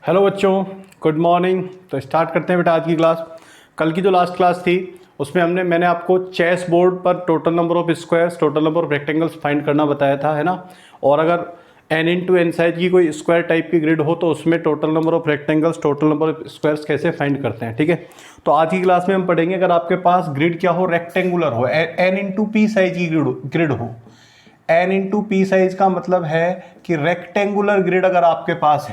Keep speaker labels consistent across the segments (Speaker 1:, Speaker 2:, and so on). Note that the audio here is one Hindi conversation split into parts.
Speaker 1: हेलो बच्चों, गुड मॉर्निंग। तो स्टार्ट करते हैं बेटा आज की क्लास। कल की जो लास्ट क्लास थी उसमें मैंने आपको चेस बोर्ड पर total number of squares, total number of rectangles find करना बताया था, है ना। और अगर n इंटू एन साइज की कोई स्क्वायर टाइप की ग्रिड हो तो उसमें total number of rectangles, total number of squares कैसे फाइंड करते हैं, ठीक है। तो आज की क्लास में हम पढ़ेंगे, अगर आपके पास ग्रिड क्या हो, रेक्टेंगुलर हो, n इंटू पी साइज की ग्रिड हो। n इंटू पी साइज का मतलब है कि रेक्टेंगुलर ग्रिड अगर आपके पास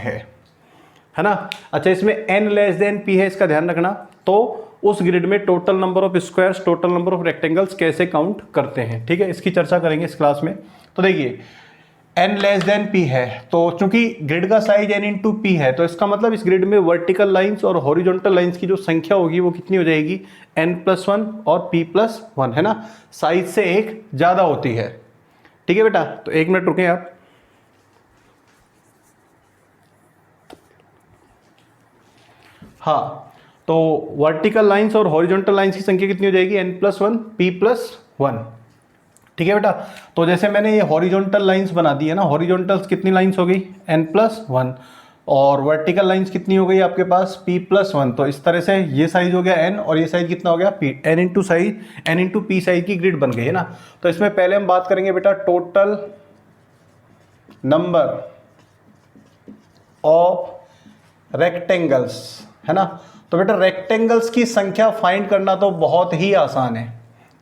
Speaker 1: है ना। अच्छा, इसमें n लेस देन p है, इसका ध्यान रखना। तो उस ग्रिड में total number of squares, total number of rectangles कैसे काउंट करते हैं, ठीक है। इसकी चर्चा करेंगे इस क्लास में। तो देखिए, n लेस देन p है, तो चूंकि ग्रिड का साइज n इंटू पी है, तो इसका मतलब इस ग्रिड में वर्टिकल लाइंस और हॉरिजॉन्टल लाइंस की जो संख्या होगी वो कितनी हो जाएगी, n+1 और p+1, है ना। साइज से एक ज्यादा होती है, ठीक है बेटा। तो एक मिनट रुकें आप। हाँ, तो वर्टिकल लाइंस और हॉरिजॉन्टल लाइंस की संख्या कितनी हो जाएगी, n+1 p+1, ठीक है बेटा। तो जैसे मैंने ये हॉरिजॉन्टल लाइंस बना दी है ना, हॉरिजॉन्टल कितनी लाइंस हो गई, n+1, और वर्टिकल लाइंस कितनी हो गई आपके पास, p+1। तो इस तरह से ये साइज हो गया n और ये साइज कितना हो गया p, n into P size की ग्रिड बन गई, है ना। तो इसमें पहले हम बात करेंगे बेटा टोटल नंबर ऑफ रेक्टेंगल्स, है ना। तो बेटा रेक्टेंगल्स की संख्या फाइंड करना तो बहुत ही आसान है।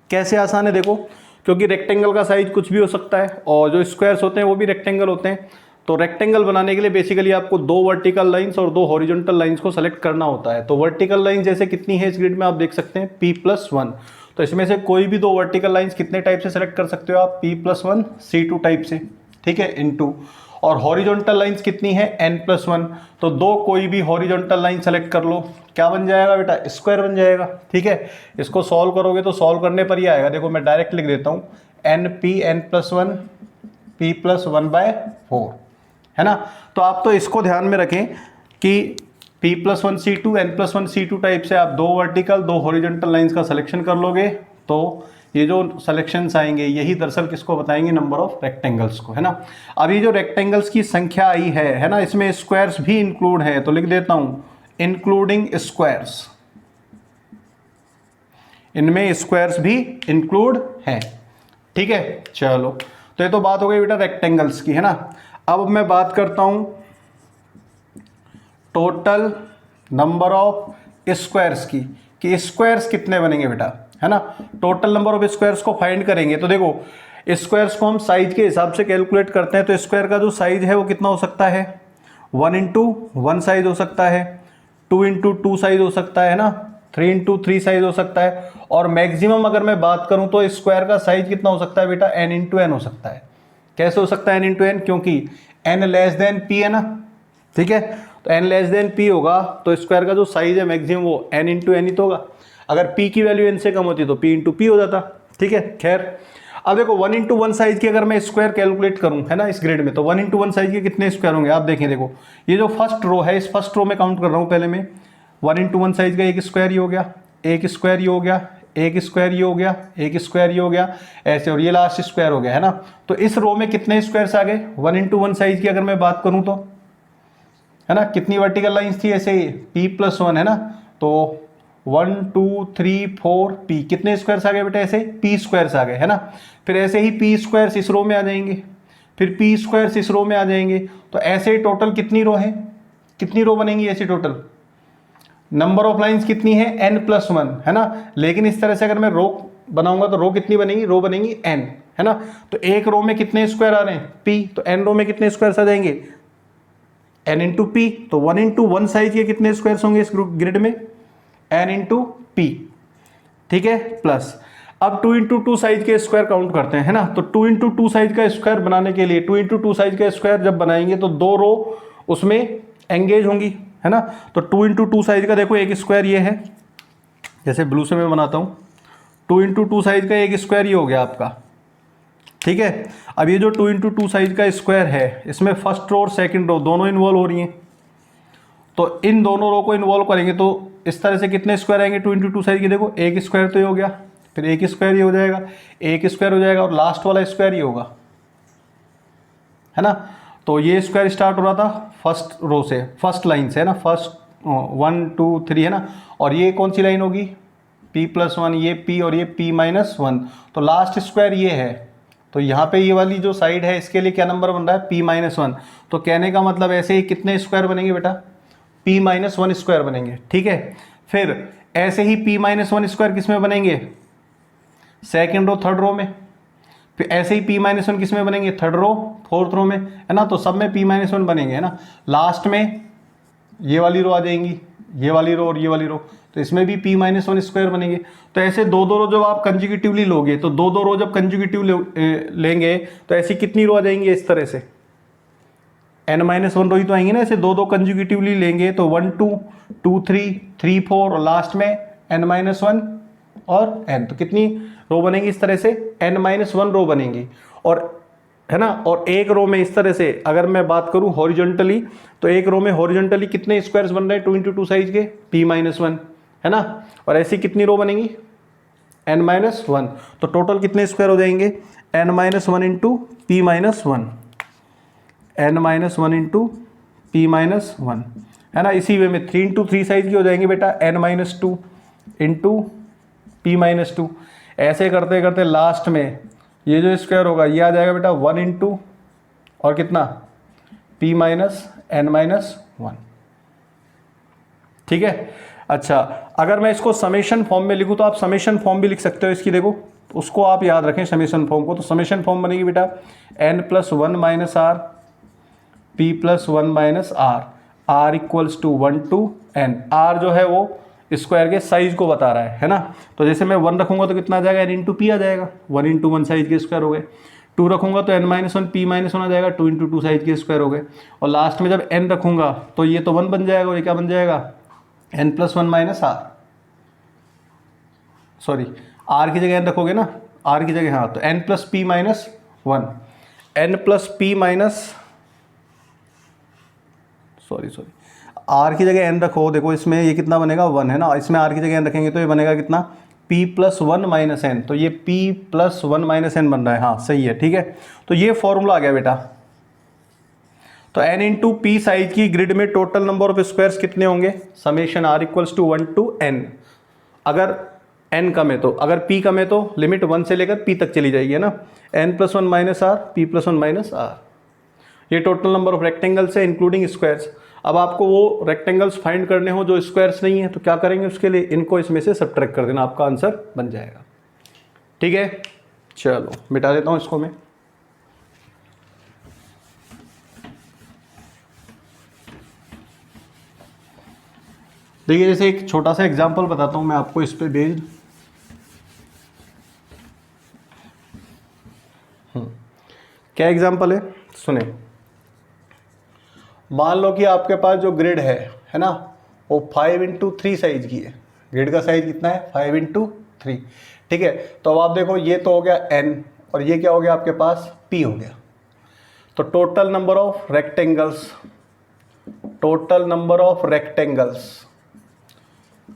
Speaker 1: कैसे आसान है, देखो, क्योंकि रेक्टेंगल का साइज कुछ भी हो सकता है और जो स्क्वायर्स होते हैं वो भी रेक्टेंगल होते हैं। तो रेक्टेंगल बनाने के लिए बेसिकली आपको दो वर्टिकल लाइंस और दो हॉरिजॉन्टल लाइंस को सेलेक्ट करना होता है। तो वर्टिकल लाइन जैसे कितनी है इस ग्रिड में आप देख सकते हैं, p+1। तो इसमें से कोई भी दो वर्टिकल लाइंस कितने टाइप से सेलेक्ट कर सकते हो आप, p+1 c2 टाइप से, ठीक है, इनटू। और हॉरिजॉन्टल लाइंस कितनी है, n+1। तो दो कोई भी हॉरिजॉन्टल लाइन सेलेक्ट कर लो, क्या बन जाएगा बेटा, स्क्वायर बन जाएगा, ठीक है। इसको सॉल्व करोगे तो सॉल्व करने पर ही आएगा। देखो मैं डायरेक्ट लिख देता हूँ, n+1 p+1/4, है ना। तो आप तो इसको ध्यान में रखें कि p+1 c2, n+1 c2 type से आप दो वर्टिकल दो हॉरिजॉन्टल लाइंस का सिलेक्शन कर लोगे तो ये जो सिलेक्शंस आएंगे यही दरअसल किसको बताएंगे, नंबर ऑफ रेक्टेंगल्स को, है ना। अब ये जो रेक्टेंगल्स की संख्या आई है ना, इसमें स्क्वायर्स भी इंक्लूड है, तो लिख देता हूं इंक्लूडिंग स्क्वायर्स, इनमें स्क्वायर्स भी इंक्लूड हैं, ठीक है। चलो, तो ये तो बात हो गई बेटा रेक्टेंगल्स की, है ना। अब मैं बात करता हूं टोटल नंबर ऑफ स्क्वायर्स की, कि स्क्वायर्स कितने बनेंगे बेटा, है ना। टोटल नंबर ऑफ स्क्वायर्स को फाइंड करेंगे। तो देखो, स्क्वायर्स को हम साइज के हिसाब से कैलकुलेट करते हैं। तो स्क्वायर का जो साइज है वो कितना हो सकता है, 1 इंटू 1 साइज हो सकता है, 2 इंटू 2 साइज हो सकता है ना, 3 इंटू 3 साइज हो सकता है। और मैक्सिमम अगर मैं बात करूं तो स्क्वायर का साइज कितना हो सकता है बेटा, n इंटू एन हो सकता है। कैसे हो सकता है n इंटू एन, क्योंकि n लेस देन p है ना, ठीक है। तो n लेस देन p होगा तो स्क्वायर का जो साइज है मैक्सिमम वो n इंटू एन ही तो होगा। अगर p की वैल्यू n से कम होती तो p इंटू पी हो जाता, ठीक है। खैर, अब देखो 1 इंटू 1 साइज की अगर मैं स्क्वायर कैलकुलेट करूं, है ना, इस ग्रिड में, तो 1 इंटू 1 साइज के कितने स्क्वायर होंगे आप देखें। देखो ये जो फर्स्ट रो है, इस फर्स्ट रो में काउंट कर रहा हूं पहले मैं, 1 इंटू 1 साइज का एक स्क्वायर ही हो गया, एक स्क्वायर ही हो गया, एक स्क्वायर ही हो गया, एक स्क्वायर ही हो गया, ऐसे, और ये लास्ट स्क्वायर हो गया, है ना। तो इस रो में कितने स्क्वायर्स आ गए, 1 इंटू 1 साइज की अगर मैं बात करूं तो, है ना। कितनी वर्टिकल लाइंस थी ऐसे, p+1, है ना। तो 1 2 3 4 p, कितने स्क्वायर्स आ गए बेटा ऐसे, p स्क्वायर्स आ गए, है ना। फिर ऐसे ही p स्क्वायर्स इस रो में आ जाएंगे, फिर p स्क्वायर्स इस रो में आ जाएंगे। तो ऐसे टोटल कितनी रो है, कितनी रो बनेंगी ऐसी टोटल, नंबर ऑफ लाइंस कितनी है, n+1, है ना। लेकिन इस तरह से अगर मैं रो बनाऊंगा तो रो कितनी बनेगी, रो बनेगी n, है ना। तो एक रो में कितने स्क्वायर आ रहे हैं, p, तो n रो में कितने स्क्वायर्स आ जाएंगे, n इंटू पी। तो 1 इंटू 1 साइज के कितने स्क्वायर्स होंगे इस ग्रिड में, n इंटू पी, ठीक है, प्लस अब 2 इंटू 2 साइज के स्क्वायर काउंट करते हैं, है ना। तो 2 इंटू 2 साइज का स्क्वायर बनाने के लिए 2 इंटू 2 साइज का स्क्वायर जब बनाएंगे तो दो रो उसमें एंगेज होंगी, है ना। तो 2 इंटू 2 साइज का देखो एक स्क्वायर ये है, जैसे ब्लू से मैं बनाता हूँ, 2 इंटू 2 साइज का एक स्क्वायर ये हो गया आपका, ठीक है। अब ये जो 2 इंटू 2 साइज का स्क्वायर है, इसमें फर्स्ट रो और सेकंड रो दोनों इन्वॉल्व हो रही हैं। तो इन दोनों रो को इन्वॉल्व करेंगे तो इस तरह से कितने स्क्वायर आएंगे 2 इंटू 2 साइज के, देखो एक स्क्वायर तो ये हो गया, फिर एक स्क्वायर ये हो जाएगा, एक स्क्वायर हो जाएगा, और लास्ट वाला स्क्वायर ये होगा, है ना। तो ये स्क्वायर स्टार्ट हो रहा था फर्स्ट रो से, फर्स्ट लाइन से है ना, फर्स्ट 1 2 3 है ना, और ये कौन सी लाइन होगी, p+1, ये p और ये p-1, तो लास्ट स्क्वायर ये है, तो यहाँ पे ये वाली जो साइड है इसके लिए क्या नंबर बन रहा है, p-1। तो कहने का मतलब ऐसे ही कितने स्क्वायर बनेंगे बेटा, p-1 स्क्वायर बनेंगे, ठीक है। फिर ऐसे ही p-1 स्क्वायर किस में बनेंगे, सेकेंड रो थर्ड रो में। फिर ऐसे ही p-1 किस में बनेंगे, थर्ड रो फोर्थ रो में, है ना, तो सब में p-1 बनेंगे, है ना। लास्ट में ये वाली रो आ जाएंगी, ये वाली रो और ये वाली रो, तो इसमें भी p-1 स्क्वायर बनेंगे। तो ऐसे दो दो रो जब आप कंजुगेटिवली लोगे, तो दो दो रो जब कंजुगेटिव लेंगे तो ऐसी कितनी रो आ जाएंगी, इस तरह से n-1 रो ही तो आएंगे ना, ऐसे दो दो कंजुगेटिवली लेंगे तो 1 2 2 3 3 4 और लास्ट में n-1 और n, तो कितनी रो बनेंगी इस तरह से, n-1 रो बनेंगी। और है ना, और एक रो में इस तरह से अगर मैं बात करूं हॉरिजॉन्टली, तो एक रो में हॉरिजॉन्टली कितने स्क्वायर्स बन रहे हैं, 2 × 2 साइज के, p-1, है ना। और ऐसी कितनी रो बनेंगी, n-1, तो टोटल कितने स्क्वायर हो जाएंगे, n-1 × p-1, n-1 × p-1, है ना। इसी वे में 3 × 3 साइज की हो जाएंगे बेटा, n-2 × p-2। ऐसे करते करते लास्ट में ये जो स्क्वायर होगा ये आ जाएगा बेटा 1 × और कितना, p-n-1, ठीक है। अच्छा, अगर मैं इसको समेशन फॉर्म में लिखूँ तो आप समेशन फॉर्म भी लिख सकते हो इसकी, देखो उसको आप याद रखें समेशन फॉर्म को। तो समेशन फॉर्म बनेगी बेटा n+1 - r p+1 - r, r = 1 to n। r जो है वो स्क्वायर के साइज को बता रहा है ना। तो जैसे मैं 1 रखूंगा तो कितना आ जाएगा, n × p आ जाएगा, 1 × 1 साइज के स्क्वायर हो गए। 2 रखूंगा तो n-1 p-1 आ जाएगा, 2 × 2 साइज के स्क्वायर हो गए। और लास्ट में जब n रखूंगा तो ये तो 1 बन जाएगा, और ये क्या बन जाएगा, n+1 - r, सॉरी r की जगह n रखोगे ना, r की जगह, हाँ, तो n+p-1, n+p- सॉरी r की जगह n रखो, देखो इसमें ये कितना बनेगा 1, है ना, इसमें r की जगह n रखेंगे तो ये बनेगा कितना, p+1 - n, तो ये p+1 - n बन रहा है, हाँ सही है, ठीक है। तो ये फॉर्मूला आ गया बेटा। तो n × p साइज की ग्रिड में टोटल नंबर ऑफ स्क्वायर्स कितने होंगे, समेशन r = 1 to n। अगर n कम है तो, अगर p कम है तो लिमिट 1 से लेकर p तक चली जाएगी, है ना, n+1 - r p+1 - r। ये टोटल नंबर ऑफ रेक्टेंगल्स है इंक्लूडिंग स्क्वायर्स। अब आपको वो रेक्टेंगल्स फाइंड करने हो जो स्क्वायर्स नहीं है, तो क्या करेंगे उसके लिए, इनको इसमें से सब्ट्रैक्ट कर देना, आपका आंसर बन जाएगा, ठीक है। चलो मिटा देता हूँ इसको मैं। देखिए जैसे एक छोटा सा एग्जांपल बताता हूँ मैं आपको इस पे बेस्ड। क्या एग्जांपल है, सुने। मान लो कि आपके पास जो ग्रिड है ना, वो 5 × 3 साइज की है। ग्रिड का साइज कितना है, 5 × 3, ठीक है। तो अब आप देखो ये तो हो गया n, और ये क्या हो गया आपके पास, p हो गया। तो total number of rectangles, total number of rectangles,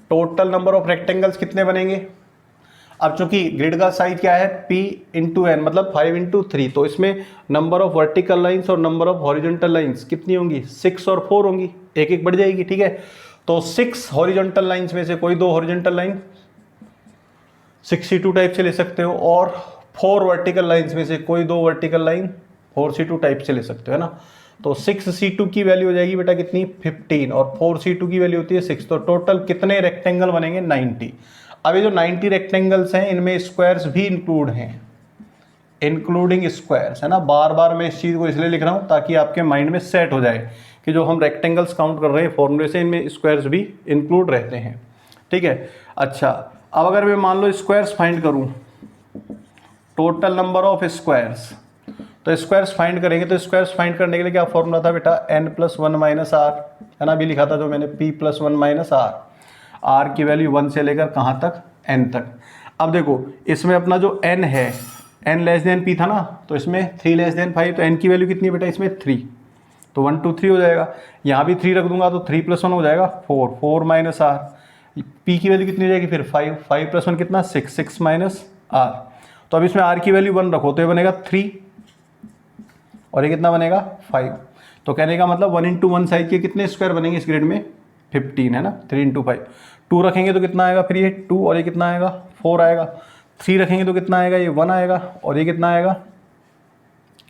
Speaker 1: total number of rectangles कितने बनेंगे। अब चूंकि ग्रिड का साइज क्या है, p × n, मतलब 5 × 3, तो इसमें नंबर ऑफ वर्टिकल लाइंस और नंबर ऑफ हॉरिजॉन्टल लाइंस कितनी होंगी, 6 और 4 होंगी, एक एक बढ़ जाएगी, ठीक है। तो 6 हॉरिजॉन्टल लाइंस में से कोई 2 हॉरिजॉन्टल लाइन 6c2 टाइप से ले सकते हो, और 4 वर्टिकल लाइंस में से कोई 2 वर्टिकल लाइन 4c2 टाइप से ले सकते हो, है ना। तो 6c2 की वैल्यू हो जाएगी बेटा कितनी, 15, और 4c2 की वैल्यू होती है 6। तो टोटल कितने रेक्टेंगल बनेंगे, 90। अब ये जो 90 रेक्टेंगल्स हैं इनमें स्क्वायर्स भी इंक्लूड हैं, इंक्लूडिंग स्क्वायर्स, है ना। बार बार मैं इस चीज़ को इसलिए लिख रहा हूँ ताकि आपके माइंड में सेट हो जाए कि जो हम रेक्टेंगल्स काउंट कर रहे हैं फॉर्मूले से, इनमें स्क्वायर्स भी इंक्लूड रहते हैं, ठीक है। अच्छा, अब अगर मैं मान लो स्क्वायर्स फाइंड करूँ, टोटल नंबर ऑफ स्क्वायर्स, तो स्क्वायर्स फाइंड करेंगे। तो स्क्वायर्स फाइंड करने के लिए क्या फॉर्मूला था बेटा, n+1 - r, है ना, अभी लिखा था जो मैंने, p+1 - r, r की वैल्यू 1 से लेकर कहाँ तक, n तक। अब देखो इसमें अपना जो n है, n < p था ना, तो इसमें 3 < 5, तो n की वैल्यू कितनी है बेटा, इसमें 3, तो 1 2 3 हो जाएगा। यहाँ भी 3 रख दूंगा तो 3 + 1 हो जाएगा 4, 4 - r, p की वैल्यू कितनी हो जाएगी फिर 5, 5 + 1 कितना, 6, 6 - r। तो अब इसमें r की वैल्यू 1 रखो तो ये बनेगा 3, और ये कितना बनेगा 5। तो कहने का मतलब 1 इंटू 1 साइज के कितने स्क्वायर बनेंगे इस ग्रिड में, 15 है ना, 3 इंटू 5। 2 रखेंगे तो कितना आएगा फिर ये 2, और ये कितना आएगा 4 आएगा। 3 रखेंगे तो कितना आएगा, ये 1 आएगा, और ये कितना आएगा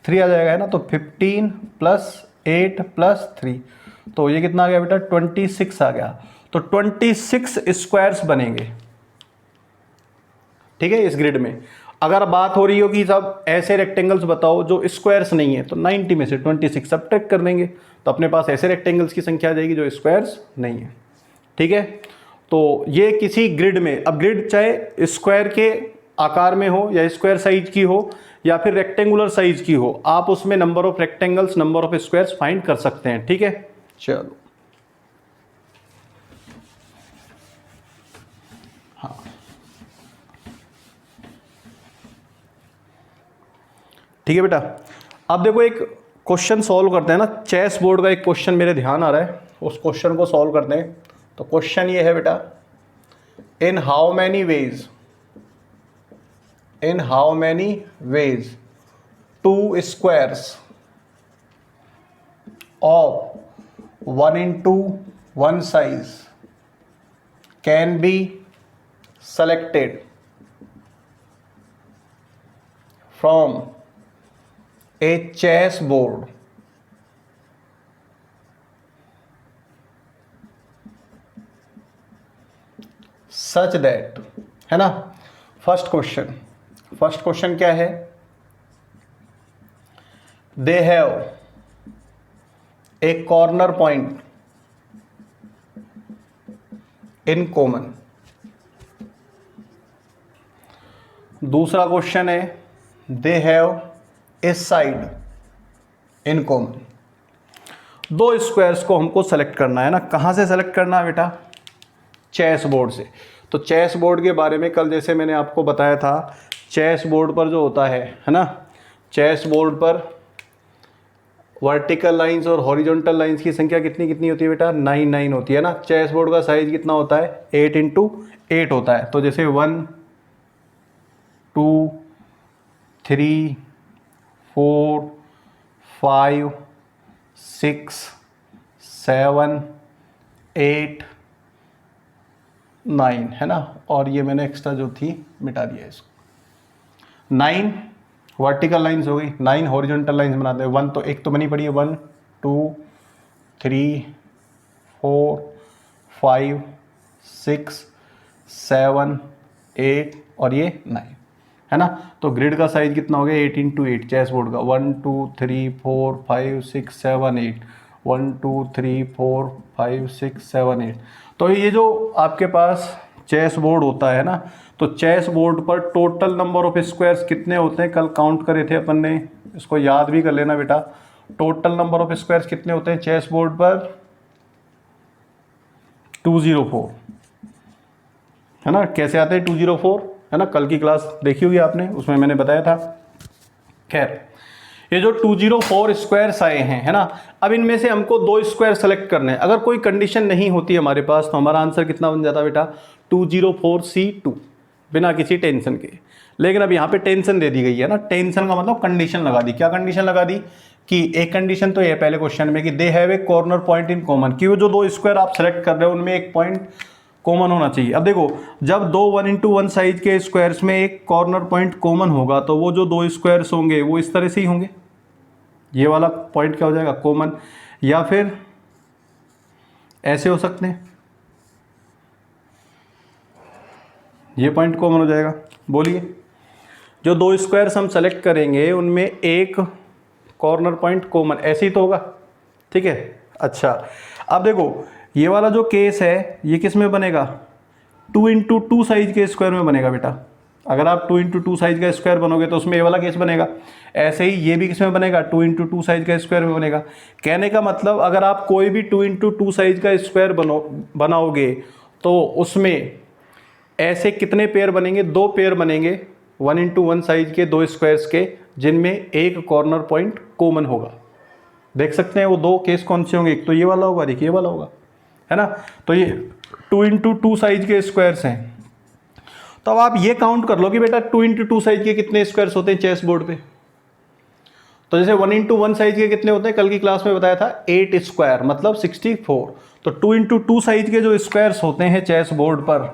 Speaker 1: 3 आ जाएगा, है ना। तो 15 + 8 + 3, तो ये कितना आ गया बेटा 26 आ गया। तो 26 स्क्वायर्स बनेंगे, ठीक है, इस ग्रिड में। अगर बात हो रही हो कि सब ऐसे रेक्टेंगल्स बताओ जो स्क्वायर्स नहीं है, तो 90 में से 26 सब्ट्रैक्ट कर देंगे, तो अपने पास ऐसे रेक्टेंगल्स की संख्या आ जाएगी जो स्क्वायर्स नहीं है, ठीक है। तो ये किसी ग्रिड में, अब ग्रिड चाहे स्क्वायर के आकार में हो या स्क्वायर साइज की हो या फिर रेक्टेंगुलर साइज की हो, आप उसमें number of rectangles, number of squares find कर सकते हैं, ठीक है। चलो हाँ, ठीक है बेटा। अब देखो एक क्वेश्चन सॉल्व करते हैं ना, चेस बोर्ड का एक क्वेश्चन मेरे ध्यान आ रहा है, उस क्वेश्चन को सॉल्व करते हैं। तो क्वेश्चन ये है बेटा, in how many ways 2 squares of 1 into 1 size can be selected from a chess board such that, है ना। फर्स्ट क्वेश्चन क्या है, they have a corner point in common. दूसरा क्वेश्चन है, दे हैव इस साइड इन कॉमन। 2 स्क्वायर्स को हमको सेलेक्ट करना है ना। कहाँ से सेलेक्ट करना है बेटा, चेस बोर्ड से। तो चेस बोर्ड के बारे में कल जैसे मैंने आपको बताया था, चेस बोर्ड पर जो होता है ना, चेस बोर्ड पर वर्टिकल लाइंस और हॉरिजॉन्टल लाइंस की संख्या कितनी कितनी होती है बेटा, 9 होती है ना। चेस बोर्ड का साइज कितना होता है, 8 इंटू 8 होता है। तो जैसे 1 2 3 4 5 6 7 8 9 है ना। और ये मैंने एक्स्ट्रा जो थी मिटा दिया इसको। 9 वर्टिकल लाइंस हो गई, 9 हॉरिजॉन्टल लाइंस बनाते हैं। 1 तो एक तो बनी पड़ी है, 1 2 3 4 5 6 7 8 और ये 9 है ना। तो ग्रिड का साइज कितना हो गया, 8 इंटू 8 चेस बोर्ड का। 1 2 3 4 5 6 7 8 1 2 3 4 5 6 7 8। तो ये जो आपके पास चेस बोर्ड होता है ना, तो चेस बोर्ड पर टोटल नंबर ऑफ स्क्वायर्स कितने होते हैं, कल काउंट करे थे अपन ने, इसको याद भी कर लेना बेटा। टोटल नंबर ऑफ स्क्वायर्स कितने होते हैं चेस बोर्ड पर, 204 है ना। कैसे आते हैं 204 है ना, कल की क्लास देखी होगी आपने, उसमें मैंने बताया था। खैर, ये जो 204 स्क्वायर्स आए हैं है ना, अब इनमें से हमको 2 स्क्वायर सेलेक्ट करने हैं। अगर कोई कंडीशन नहीं होती हमारे पास तो हमारा आंसर कितना बन जाता बेटा, 204C2, बिना किसी टेंशन के। लेकिन अब यहाँ पे टेंशन दे दी गई है ना। टेंशन का मतलब कंडीशन लगा दी। क्या कंडीशन लगा दी कि एक कंडीशन तो ये पहले क्वेश्चन में कि they have a corner point in common, कि वो जो 2 स्क्वायर आप सेलेक्ट कर रहे हो उनमें एक पॉइंट कॉमन होना चाहिए। अब देखो, जब 2 1 इंटू 1 साइज के स्क्वायर्स में एक कॉर्नर पॉइंट कॉमन होगा तो वो जो 2 स्क्वायर्स होंगे वो इस तरह से ही होंगे। ये वाला पॉइंट क्या हो जाएगा, कॉमन, या फिर ऐसे हो सकते हैं, ये पॉइंट कॉमन हो जाएगा। बोलिए, जो 2 स्क्वायर्स हम सेलेक्ट करेंगे उनमें एक कॉर्नर पॉइंट कॉमन, ऐसे ही तो होगा, ठीक है। अच्छा, अब देखो ये वाला जो केस है ये किस में बनेगा, 2 इंटू 2 साइज के स्क्वायर में बनेगा बेटा। अगर आप 2 इंटू 2 साइज का स्क्वायर बनोगे तो उसमें ये वाला केस बनेगा। ऐसे ही ये भी किस में बनेगा, 2 इंटू 2 साइज का स्क्वायर में बनेगा। कहने का मतलब अगर आप कोई भी 2 इंटू 2 साइज का स्क्वायर बनाओगे तो उसमें ऐसे कितने पेयर बनेंगे, 2 पेयर बनेंगे 1 इंटू 1 साइज के 2 स्क्वायर्स के, जिनमें एक कॉर्नर पॉइंट कॉमन होगा। देख सकते हैं वो 2 केस कौन से होंगे, एक तो ये वाला होगा, एक ये वाला होगा, है ना। तो ये 2 इंटू 2 साइज के स्क्वायर्स हैं। तो अब आप ये काउंट कर लो कि बेटा 2 इंटू 2 साइज के कितने स्क्वायर्स होते हैं चेस बोर्ड पे। तो जैसे 1x1 साइज के कितने होते हैं, कल की क्लास में बताया था 8 स्क्वायर मतलब 64। तो 2x2 साइज के जो स्क्वायर्स होते हैं चेस बोर्ड पर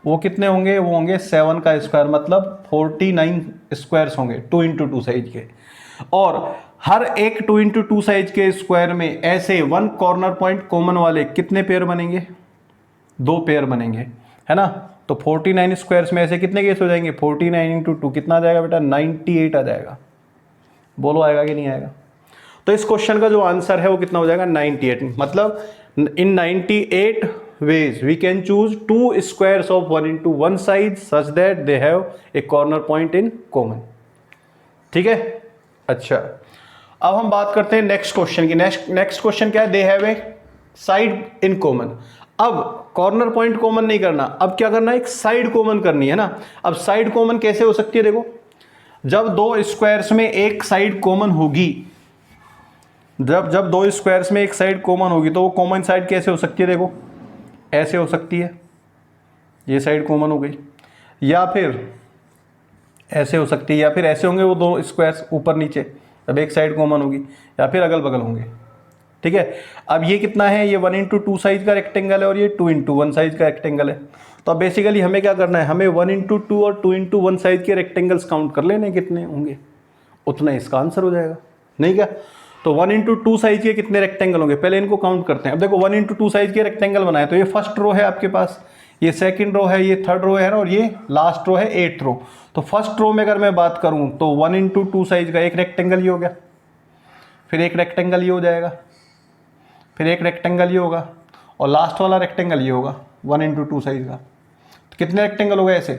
Speaker 1: वो कितने होंगे, वो होंगे 7 का स्क्वायर मतलब 49 स्क्वायर्स होंगे 2x2 साइज के। और हर एक 2x2 साइज के स्क्वायर में ऐसे 1 कॉर्नर पॉइंट कॉमन वाले कितने पेयर बनेंगे, 2 पेयर बनेंगे, है ना। तो 49 स्क्वायर्स में ऐसे कितने केस हो जाएंगे, 49 × 2 कितना आ जाएगा बेटा, 98 आ जाएगा। बोलो आएगा कि नहीं आएगा। तो इस क्वेश्चन का जो आंसर है वो कितना हो जाएगा, 98। मतलब इन 98 ways we can choose 2 squares of 1x1 size such that they have a corner point in common। ठीक है, अच्छा अब हम बात करते हैं नेक्स्ट क्वेश्चन की। नेक्स्ट क्वेश्चन क्या है, they have a side in common. अब कॉर्नर पॉइंट कॉमन नहीं करना, अब क्या करना है, एक साइड कॉमन करनी है ना। अब साइड कॉमन कैसे हो सकती है, देखो जब 2 स्क्वायर्स में एक साइड कॉमन होगी, जब 2 स्क्वायर्स में एक साइड कॉमन होगी तो वो कॉमन साइड कैसे हो सकती है, देखो ऐसे हो सकती है, ये साइड कॉमन हो गई, या फिर ऐसे हो सकती है, या फिर ऐसे होंगे वो 2 स्क्वायर्स ऊपर नीचे, तब एक साइड कॉमन होगी, या फिर अगल बगल होंगे। ठीक है, अब ये कितना है, ये 1x2 साइज का रेक्टेंगल है और ये 2x1 साइज का रेक्टेंगल है। तो अब बेसिकली हमें क्या करना है, हमें 1x2 और 2x1 साइज के रेक्टेंगल्स काउंट कर लेने, कितने होंगे उतना इसका आंसर हो जाएगा, नहीं क्या। तो 1x2 साइज के कितने रेक्टेंगल होंगे, पहले इनको काउंट करते हैं। अब देखो 1x2 साइज के रेक्टेंगल बनाए तो ये फर्स्ट रो है आपके पास, ये सेकंड रो है, ये थर्ड रो है और ये लास्ट रो है 8th रो। तो फर्स्ट रो में अगर मैं बात करूं तो 1x2 साइज का एक रेक्टेंगल ये हो गया, फिर एक रेक्टेंगल ये हो जाएगा, फिर एक रेक्टेंगल ये होगा और लास्ट वाला रेक्टेंगल ये होगा 1x2 साइज का। तो कितने रेक्टेंगल हो गए ऐसे,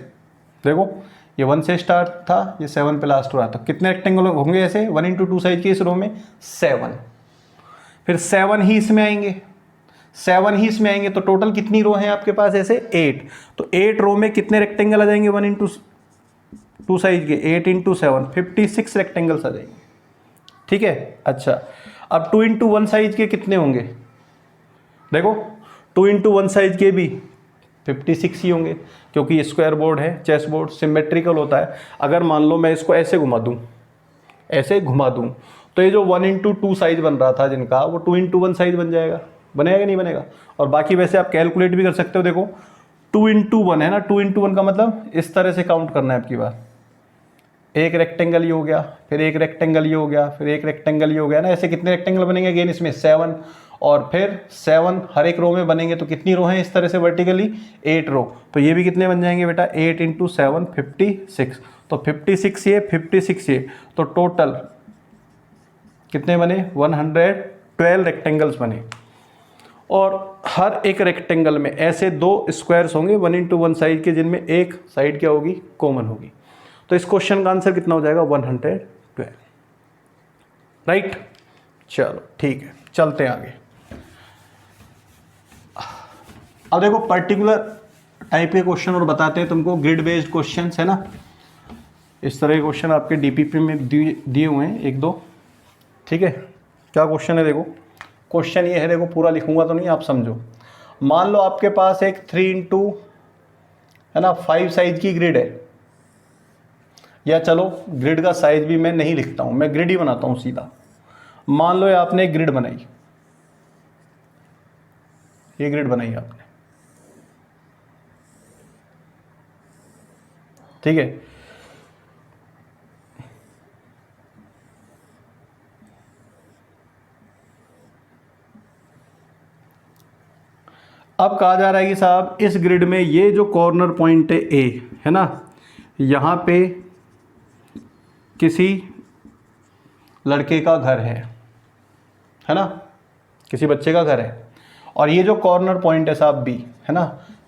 Speaker 1: देखो ये 1 से स्टार्ट था, ये 7 पे लास्ट हुआ, तो कितने रेक्टेंगल होंगे ऐसे 1x2 साइज के इस रो में, 7। फिर 7 ही इसमें आएंगे, 7 ही इसमें आएंगे, तो टोटल कितनी रो हैं आपके पास ऐसे 8। तो 8 रो में कितने रेक्टेंगल आ जाएंगे 1x2 साइज के, 8 × 7 56 रेक्टेंगल्स आ जाएंगे। ठीक है, अच्छा अब 2x1 साइज के कितने होंगे, देखो 2x1 साइज के भी 56 ही होंगे, क्योंकि स्क्वायर बोर्ड है, चेस बोर्ड सिमेट्रिकल होता है। अगर मान लो मैं इसको ऐसे घुमा दूं, ऐसे घुमा दूं, तो ये जो 1x2 साइज बन रहा था जिनका, वो 2x1 साइज बन जाएगा, बनेगा कि नहीं बनेगा। और बाकी वैसे आप कैलकुलेट भी कर सकते हो, देखो 2x1 है ना, 2x1 का मतलब इस तरह से काउंट करना है आपकी बात, एक रेक्टेंगल ये हो गया, फिर एक रेक्टेंगल ये हो गया, फिर एक रेक्टेंगल ये हो गया ना, ऐसे कितने रेक्टेंगल बनेंगे अगेन इसमें 7, और फिर 7 हर एक रो में बनेंगे। तो कितनी रो हैं इस तरह से वर्टिकली, 8 रो। तो ये भी कितने बन जाएंगे बेटा, 8 × 7 56। तो 56 ये 56 ये, तो टोटल कितने बने, 112 रेक्टेंगल्स बने। और हर एक रेक्टेंगल में ऐसे 2 स्क्वायर्स होंगे 1x1 साइज के, जिनमें एक साइड क्या होगी, कॉमन होगी। तो इस क्वेश्चन का आंसर कितना हो जाएगा, 112। राइट, चलो ठीक है, चलते हैं आगे। अब देखो पर्टिकुलर टाइप के क्वेश्चन और बताते हैं तुमको, ग्रिड बेस्ड क्वेश्चन है ना। इस तरह के क्वेश्चन आपके डीपीपी में दिए हुए हैं 1-2। ठीक है, क्या क्वेश्चन है, देखो क्वेश्चन ये है, देखो पूरा लिखूंगा तो नहीं, आप समझो। मान लो आपके पास एक 3x है ना 5 साइज की ग्रिड है, या चलो ग्रिड का साइज भी मैं नहीं लिखता हूं, मैं ग्रिड ही बनाता हूं सीधा। मान लो आपने एक ग्रिड बनाई, ये ग्रिड बनाई आपने, ठीक है। अब कहा जा रहा है कि साहब इस ग्रिड में ये जो कॉर्नर पॉइंट है ए, है ना, यहां पे किसी लड़के का घर है ना, किसी बच्चे का घर है, और ये जो कॉर्नर पॉइंट है साहब बी, है ना,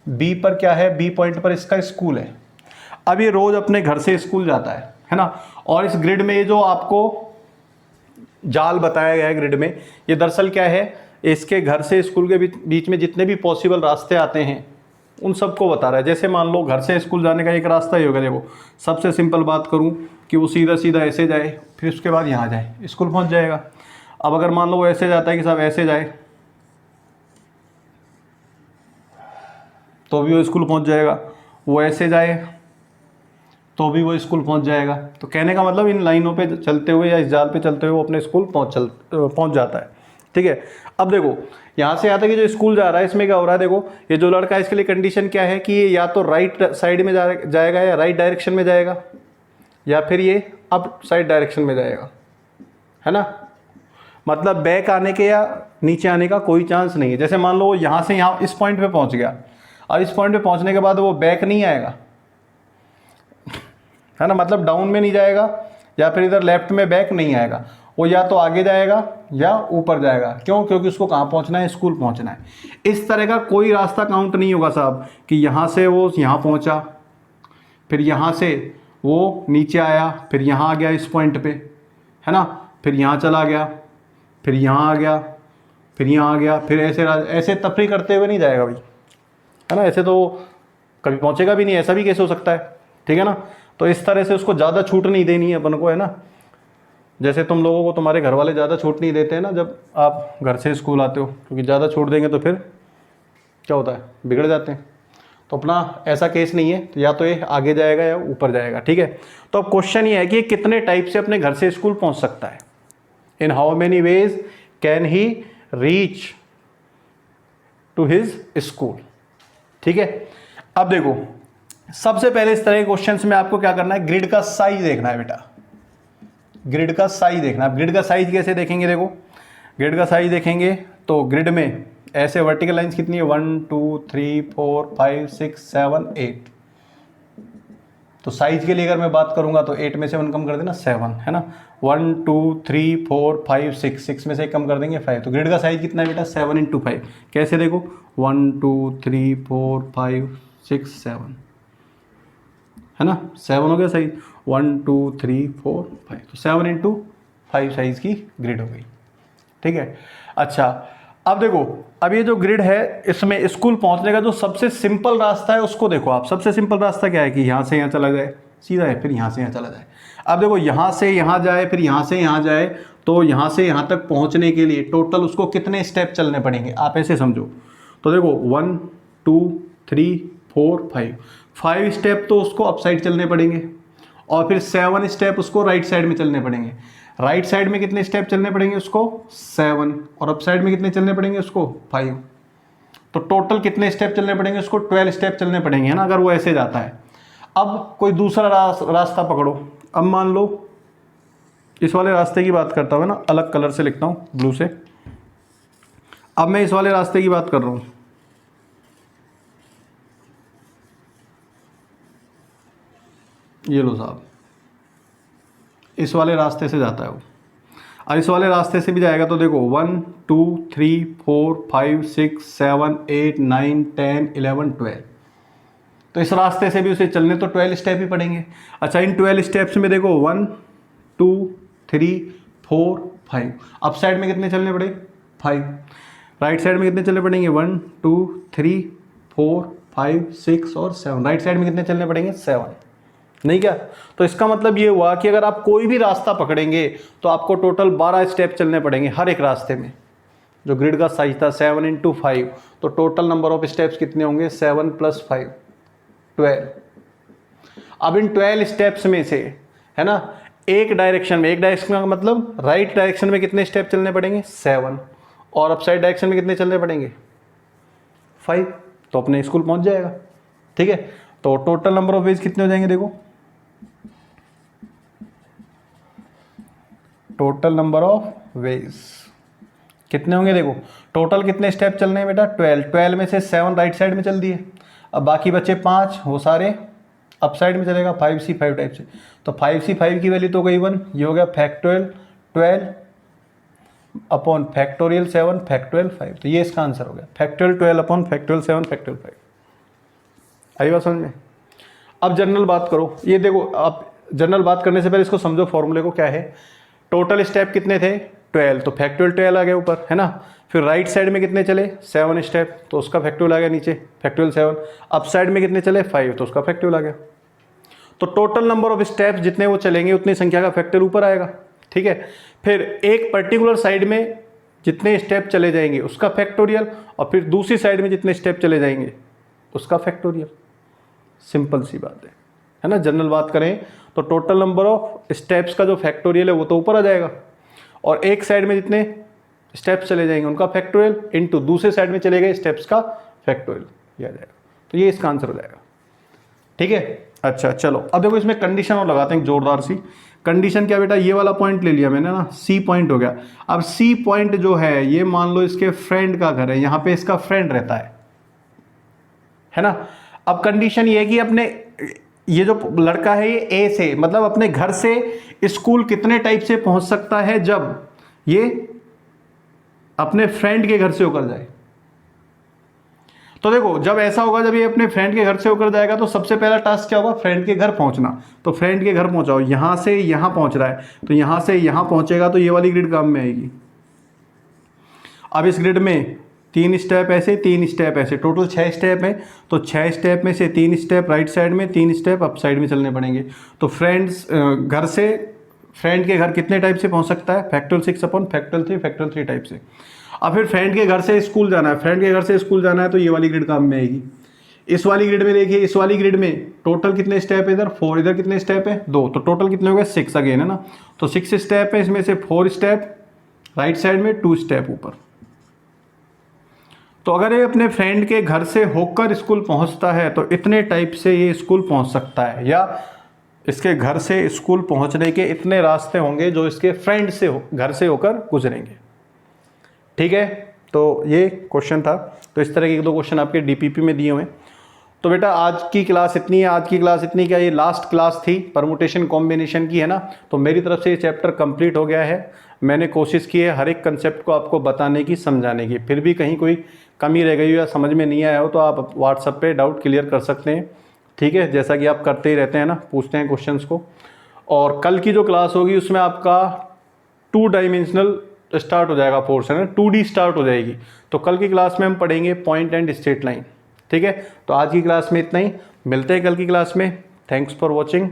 Speaker 1: बी पर क्या है, बी पॉइंट पर इसका स्कूल है। अब ये रोज अपने घर से स्कूल जाता है ना। और इस ग्रिड में ये जो आपको जाल बताया गया है ग्रिड में, ये दरअसल क्या है, इसके घर से स्कूल के बीच में जितने भी पॉसिबल रास्ते आते हैं उन सबको बता रहा है। जैसे मान लो घर से स्कूल जाने का एक रास्ता ही होगा, देखो सबसे सिंपल बात करूं कि वो सीधा सीधा ऐसे जाए, फिर उसके बाद यहाँ जाए, स्कूल पहुंच जाएगा। अब अगर मान लो वो ऐसे जाता है कि साहब ऐसे जाए, तो भी वो स्कूल पहुंच जाएगा। वो ऐसे जाए तो भी वो स्कूल पहुंच जाएगा। तो कहने का मतलब इन लाइनों पे चलते हुए या इस जाल पे चलते हुए वो अपने स्कूल पहुंच जाता है। ठीक है, अब देखो यहाँ से यहाँ तक ये जो स्कूल जा रहा है इसमें क्या हो रहा है, देखो ये जो लड़का है इसके लिए कंडीशन क्या है कि ये या तो राइट साइड में जाएगा या राइट डायरेक्शन में जाएगा, या फिर ये अप साइड डायरेक्शन में जाएगा, है ना। मतलब बैक आने के या नीचे आने का कोई चांस नहीं है। जैसे मान लो वो यहाँ से यहाँ इस पॉइंट पे पहुँच गया, और इस पॉइंट पे पहुँचने के बाद वो बैक नहीं आएगा, है ना, मतलब डाउन में नहीं जाएगा या फिर इधर लेफ्ट में बैक नहीं आएगा, वो या तो आगे जाएगा या ऊपर जाएगा। क्यों? क्योंकि उसको कहाँ पहुँचना है, स्कूल पहुँचना है। इस तरह का कोई रास्ता काउंट नहीं होगा साहब कि यहाँ से वो यहाँ पहुँचा, फिर यहाँ से वो नीचे आया, फिर यहाँ आ गया इस पॉइंट पे, है ना, फिर यहाँ चला गया, फिर यहाँ आ गया, फिर यहाँ आ गया, फिर ऐसे ऐसे तफरी करते हुए नहीं जाएगा भाई, है ना। ऐसे तो कभी पहुँचेगा भी नहीं, ऐसा भी कैसे हो सकता है, ठीक है ना। तो इस तरह से उसको ज़्यादा छूट नहीं देनी है अपन को, है ना। जैसे तुम लोगों को तुम्हारे घर वाले ज़्यादा छूट नहीं देते हैं ना जब आप घर से स्कूल आते हो, क्योंकि ज़्यादा छूट देंगे तो फिर क्या होता है, बिगड़ जाते हैं। तो अपना ऐसा केस नहीं है, तो या तो ये आगे जाएगा या ऊपर जाएगा, ठीक है। तो अब क्वेश्चन ये है कि कितने टाइप से अपने घर से स्कूल पहुंच सकता है, in how many ways can he reach to his school, ठीक है। अब देखो सबसे पहले इस तरह के क्वेश्चंस में आपको क्या करना है, ग्रिड का साइज देखना है बेटा, ग्रिड का साइज देखना है। ग्रिड का साइज कैसे देखेंगे, देखो ग्रिड का साइज देखेंगे तो ग्रिड में ऐसे वर्टिकल लाइंस कितनी है, 1 2 3 4 5 6 7 8। तो साइज के लिए अगर मैं बात करूंगा तो 8 में से 1 कम कर देना 7, है ना। 1 2 3 4 5 6 में से 1 कम कर देंगे 5। तो ग्रिड का साइज कितना है बेटा, 7 × 5। कैसे देखो 1 2 3 4 5 6 7, है ना, 7 हो गया साइज, 1 2 3 4 5, तो 7 × 5 साइज की ग्रिड हो गई, ठीक है। अच्छा अब देखो, अब ये जो ग्रिड है इसमें स्कूल पहुंचने का जो सबसे सिंपल रास्ता है उसको देखो आप। सबसे सिंपल रास्ता क्या है कि यहाँ से यहाँ चला जाए, सीधा है, फिर यहाँ से यहाँ चला जाए। अब देखो यहाँ से यहाँ जाए, फिर यहाँ से यहाँ जाए, तो यहाँ से यहाँ तक पहुँचने के लिए टोटल उसको कितने स्टेप चलने पड़ेंगे, आप ऐसे समझो। तो देखो 1 2 3 4 5 स्टेप तो उसको अप साइड चलने पड़ेंगे, और फिर 7 स्टेप उसको राइट साइड में चलने पड़ेंगे। राइट साइड में कितने स्टेप चलने पड़ेंगे उसको, 7, और अप साइड में कितने चलने पड़ेंगे उसको, 5। तो टोटल कितने स्टेप चलने पड़ेंगे उसको, 12 स्टेप चलने पड़ेंगे, है ना, अगर वो ऐसे जाता है। अब कोई दूसरा रास्ता पकड़ो। अब मान लो इस वाले रास्ते की बात करता हूँ, ना, अलग कलर से लिखता हूँ, ब्लू से। अब मैं इस वाले रास्ते की बात कर रहा हूँ, ये लो साहब, इस वाले रास्ते से जाता है वो। और इस वाले रास्ते से भी जाएगा तो देखो 1 2 3 4 5 6 7 8 9 10 11 12। तो इस रास्ते से भी उसे चलने तो 12 स्टेप ही पड़ेंगे। अच्छा इन 12 स्टेप्स में देखो 1 2 3 4 5। अप साइड में कितने चलने पड़े, 5। राइट साइड में कितने चलने पड़ेंगे, 1 2 3 4 5 6 और 7। राइट साइड में कितने चलने पड़ेंगे, 7, नहीं क्या। तो इसका मतलब ये हुआ कि अगर आप कोई भी रास्ता पकड़ेंगे तो आपको टोटल 12 स्टेप चलने पड़ेंगे हर एक रास्ते में। जो ग्रिड का साइज था 7 × 5, तो टोटल नंबर ऑफ स्टेप्स कितने होंगे, 7 + 5 12। अब इन 12 स्टेप्स में से, है ना, एक डायरेक्शन में, एक डायरेक्शन का मतलब राइट डायरेक्शन में कितने स्टेप चलने पड़ेंगे, 7, और अप साइड डायरेक्शन में कितने चलने पड़ेंगे, 5। तो अपने स्कूल पहुंच जाएगा, ठीक है। तो टोटल नंबर ऑफ वेज कितने हो जाएंगे, देखो टोटल नंबर ऑफ वेज कितने होंगे, देखो टोटल कितने स्टेप चलने हैं बेटा, 12 में से 7 राइट साइड में चल दिए। अब बाकी बचे 5, वो सारे अप साइड में चलेगा, 5C 5 टाइप से। तो 5C 5 की वैल्यू तो गई 1, ये हो गया फैक्टोरियल 12 अपॉन फैक्टोरियल 7 फैक्टोरियल 5। तो ये इसका आंसर हो गया, फैक्टोरियल 12 अपॉन फैक्टोरियल 7 फैक्टोरियल 5। आई बात समझ में। अब जनरल बात करो, ये देखो आप जनरल बात करने से पहले इसको समझो फॉर्मूले को, क्या है, टोटल स्टेप कितने थे, 12, तो फैक्टोरियल 12 आ गया ऊपर, है ना। फिर राइट साइड में कितने चले, 7 स्टेप, तो उसका फैक्टोरियल आ गया नीचे, फैक्टोरियल 7। अप साइड में कितने चले, 5, तो उसका फैक्टोरियल आ गया। तो टोटल नंबर ऑफ स्टेप्स जितने वो चलेंगे उतनी संख्या का फैक्टर ऊपर आएगा, ठीक है। फिर एक पर्टिकुलर साइड में जितने स्टेप चले जाएंगे उसका फैक्टोरियल, और फिर दूसरी साइड में जितने स्टेप चले जाएंगे उसका फैक्टोरियल। सिंपल सी बात है है ना, जनरल बात करें तो टोटल नंबर ऑफ स्टेप्स का जो फैक्टोरियल है वो तो ऊपर आ जाएगा, और एक साइड में जितने स्टेप्स चले जाएंगे उनका फैक्टोरियल इनटू दूसरे साइड में चले गए स्टेप्स का फैक्टोरियल, ये आ जाएगा। तो ये इसका आंसर हो जाएगा। ठीक है, अच्छा चलो अब देखो इसमें कंडीशन और लगाते हैं जोरदार सी। कंडीशन क्या बेटा, ये वाला पॉइंट ले लिया मैंने ना, सी पॉइंट हो गया। अब सी पॉइंट जो है ये मान लो इसके फ्रेंड का घर है, यहाँ पे इसका फ्रेंड रहता है ना। अब कंडीशन ये है कि अपने ये जो लड़का है ये ए से मतलब अपने घर से स्कूल कितने टाइप से पहुंच सकता है जब ये अपने फ्रेंड के घर से होकर जाए। तो देखो जब ऐसा होगा, जब ये अपने फ्रेंड के घर से होकर जाएगा तो सबसे पहला टास्क क्या होगा, फ्रेंड के घर पहुंचना। तो फ्रेंड के घर पहुंचाओ, यहां से यहां पहुंच रहा है तो यहां से यहां पहुंचेगा तो ये वाली ग्रिड काम में आएगी। अब इस ग्रिड में 3 स्टेप ऐसे 3 स्टेप ऐसे, टोटल 6 स्टेप है। तो 6 स्टेप में से 3 स्टेप राइट साइड में, 3 स्टेप अप साइड में चलने पड़ेंगे। तो फ्रेंड्स घर से फ्रेंड के घर कितने टाइप से पहुंच सकता है, फैक्टोरियल 6 अपॉन फैक्टोरियल 3 टाइप से। अब फिर फ्रेंड के घर से स्कूल जाना है, फ्रेंड के घर से स्कूल जाना है तो ये वाली ग्रिड काम में आएगी। इस वाली ग्रिड में देखिए, इस वाली ग्रिड में टोटल कितने स्टेप है, इधर 4, इधर कितने स्टेप है 2, तो टोटल कितने हो गए 6 अगेन है ना। तो 6 स्टेप है, इसमें से 4 स्टेप राइट साइड में, 2 स्टेप ऊपर। तो अगर ये अपने फ्रेंड के घर से होकर स्कूल पहुंचता है तो इतने टाइप से ये स्कूल पहुंच सकता है, या इसके घर से स्कूल पहुंचने के इतने रास्ते होंगे जो इसके फ्रेंड से घर से होकर गुजरेंगे। ठीक है, तो ये क्वेश्चन था। तो इस तरह के 2 क्वेश्चन आपके डीपीपी में दिए हुए हैं। तो बेटा आज की क्लास इतनी है, आज की क्लास इतनी, क्या ये लास्ट क्लास थी परमुटेशन कॉम्बिनेशन की है ना। तो मेरी तरफ से ये चैप्टर कंप्लीट हो गया है। मैंने कोशिश की है हर एक कंसेप्ट को आपको बताने की, समझाने की। फिर भी कहीं कोई कमी रह गई हो या समझ में नहीं आया हो तो आप व्हाट्सएप पे डाउट क्लियर कर सकते हैं। ठीक है, जैसा कि आप करते ही रहते हैं ना, पूछते हैं क्वेश्चंस को। और कल की जो क्लास होगी उसमें आपका 2 डायमेंशनल स्टार्ट हो जाएगा पोर्शन है, 2D स्टार्ट हो जाएगी। तो कल की क्लास में हम पढ़ेंगे पॉइंट एंड स्ट्रेट लाइन। ठीक है, तो आज की क्लास में इतना ही, मिलते हैं कल की क्लास में। Thanks for watching.